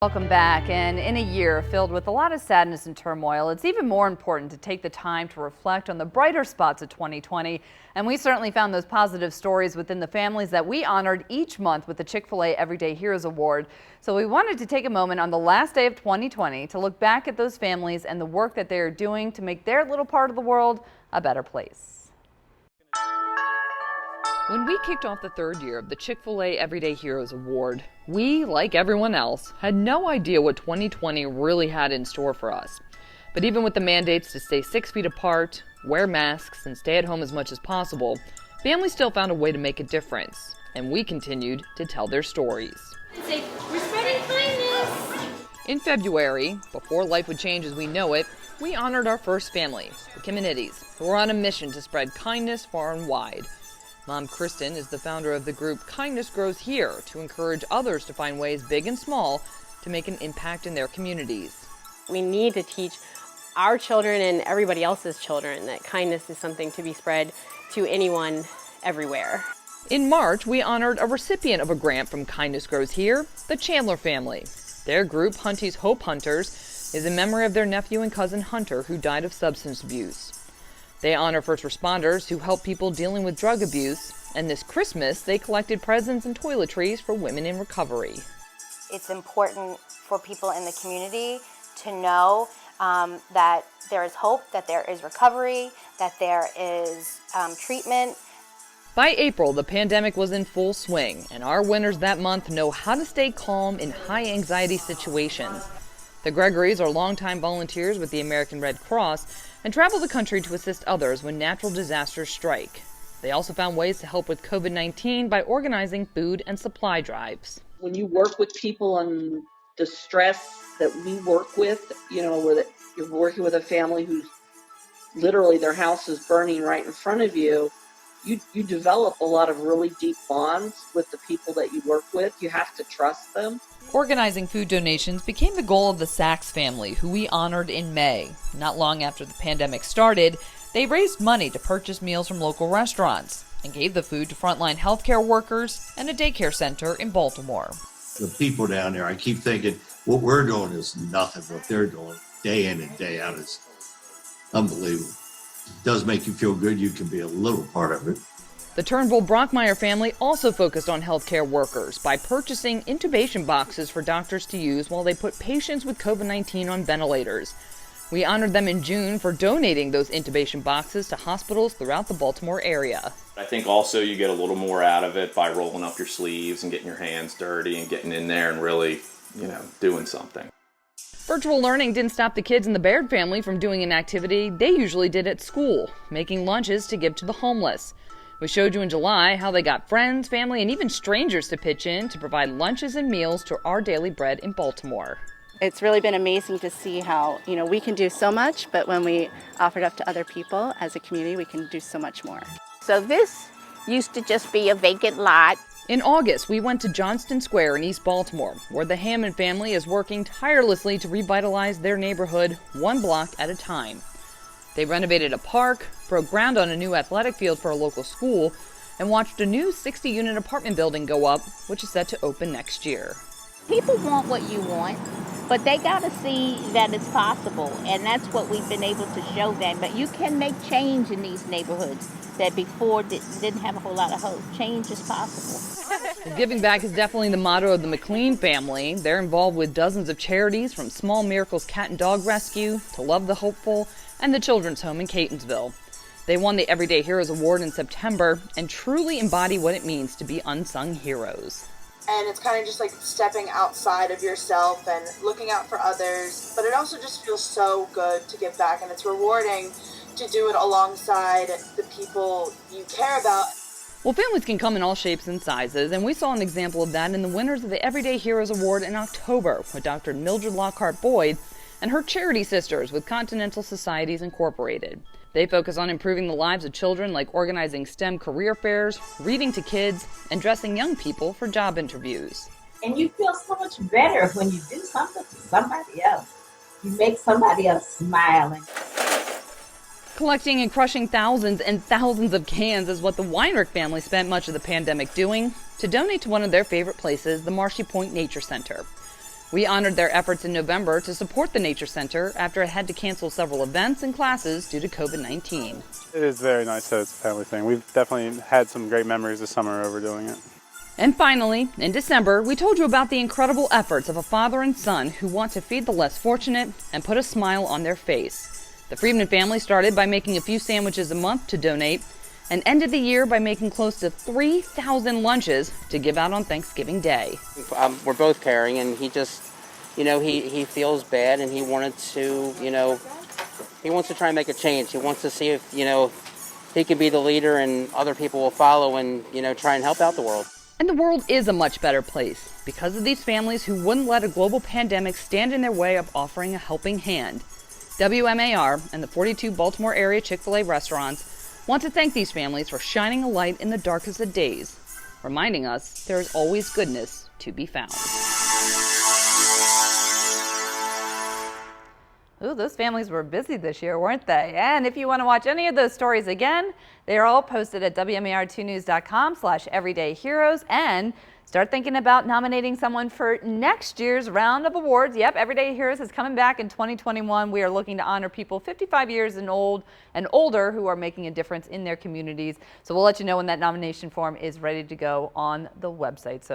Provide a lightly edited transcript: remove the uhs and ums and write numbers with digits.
Welcome back. And in a year filled with a lot of sadness and turmoil, it's even more important to take the time to reflect on the brighter spots of 2020. And we certainly found those positive stories within the families that we honored each month with the Chick-fil-A Everyday Heroes Award. So we wanted to take a moment on the last day of 2020 to look back at those families and the work that they are doing to make their little part of the world a better place. When we kicked off the third year of the Chick-fil-A Everyday Heroes Award, we, like everyone else, had no idea what 2020 really had in store for us. But even with the mandates to stay 6 feet apart, wear masks, and stay at home as much as possible, families still found a way to make a difference, and we continued to tell their stories. Say, we're spreading kindness. In February, before life would change as we know it, we honored our first family, the Kiminidis, who were on a mission to spread kindness far and wide. Mom Kristen is the founder of the group Kindness Grows Here to encourage others to find ways, big and small, to make an impact in their communities. We need to teach our children and everybody else's children that kindness is something to be spread to anyone, everywhere. In March, we honored a recipient of a grant from Kindness Grows Here, the Chandler family. Their group, Hunty's Hope Hunters, is in memory of their nephew and cousin Hunter, who died of substance abuse. They honor first responders who help people dealing with drug abuse, and this Christmas they collected presents and toiletries for women in recovery. It's important for people in the community to know that there is hope, that there is recovery, that there is treatment. By April, the pandemic was in full swing, and our winners that month know how to stay calm in high-anxiety situations. The Gregorys are longtime volunteers with the American Red Cross and travel the country to assist others when natural disasters strike. They also found ways to help with COVID-19 by organizing food and supply drives. When you work with people and the stress that we work with, where you're working with a family who's literally their house is burning right in front of you, you develop a lot of really deep bonds with the people that you work with. You have to trust them. Organizing food donations became the goal of the Sachs family, who we honored in May. Not long after the pandemic started, they raised money to purchase meals from local restaurants and gave the food to frontline healthcare workers and a daycare center in Baltimore. The people down there, I keep thinking, what we're doing is nothing. What they're doing day in and day out is unbelievable. It does make you feel good. You can be a little part of it. The Turnbull-Brockmeyer family also focused on healthcare workers by purchasing intubation boxes for doctors to use while they put patients with COVID-19 on ventilators. We honored them in June for donating those intubation boxes to hospitals throughout the Baltimore area. I think also you get a little more out of it by rolling up your sleeves and getting your hands dirty and getting in there and really, doing something. Virtual learning didn't stop the kids in the Baird family from doing an activity they usually did at school, making lunches to give to the homeless. We showed you in July how they got friends, family, and even strangers to pitch in to provide lunches and meals to Our Daily Bread in Baltimore. It's really been amazing to see how, we can do so much, but when we offer it up to other people as a community, we can do so much more. So this used to just be a vacant lot. In August, we went to Johnston Square in East Baltimore, where the Hammond family is working tirelessly to revitalize their neighborhood one block at a time. They renovated a park, broke ground on a new athletic field for a local school, and watched a new 60-unit apartment building go up, which is set to open next year. People want what you want, but they got to see that it's possible, and that's what we've been able to show them. But you can make change in these neighborhoods that before didn't have a whole lot of hope. Change is possible. Well, giving back is definitely the motto of the McLean family. They're involved with dozens of charities, from Small Miracles Cat and Dog Rescue to Love the Hopeful and the Children's Home in Catonsville. They won the Everyday Heroes Award in September and truly embody what it means to be unsung heroes. And it's kind of just like stepping outside of yourself and looking out for others. But it also just feels so good to give back, and it's rewarding to do it alongside the people you care about. Well, families can come in all shapes and sizes, and we saw an example of that in the winners of the Everyday Heroes Award in October with Dr. Mildred Lockhart Boyd and her charity sisters with Continental Societies Incorporated. They focus on improving the lives of children, like organizing STEM career fairs, reading to kids, and dressing young people for job interviews. And you feel so much better when you do something for somebody else. You make somebody else smile. Collecting and crushing thousands and thousands of cans is what the Weinrich family spent much of the pandemic doing, to donate to one of their favorite places, the Marshy Point Nature Center. We honored their efforts in November to support the Nature Center after it had to cancel several events and classes due to COVID-19. It is very nice that it's a family thing. We've definitely had some great memories this summer over doing it. And finally, in December, we told you about the incredible efforts of a father and son who want to feed the less fortunate and put a smile on their face. The Friedman family started by making a few sandwiches a month to donate and ended the year by making close to 3,000 lunches to give out on Thanksgiving Day. We're both caring, and he just, he feels bad, and he wanted to, he wants to try and make a change. He wants to see if, he can be the leader and other people will follow and, try and help out the world. And the world is a much better place because of these families who wouldn't let a global pandemic stand in their way of offering a helping hand. WMAR and the 42 Baltimore area Chick-fil-A restaurants want to thank these families for shining a light in the darkest of days, reminding us there is always goodness to be found. Ooh, those families were busy this year, weren't they? And if you want to watch any of those stories again, they are all posted at WMAR2news.com/everydayheroes, and start thinking about nominating someone for next year's round of awards. Yep, Everyday Heroes is coming back in 2021. We are looking to honor people 55 years and older who are making a difference in their communities. So we'll let you know when that nomination form is ready to go on the website. So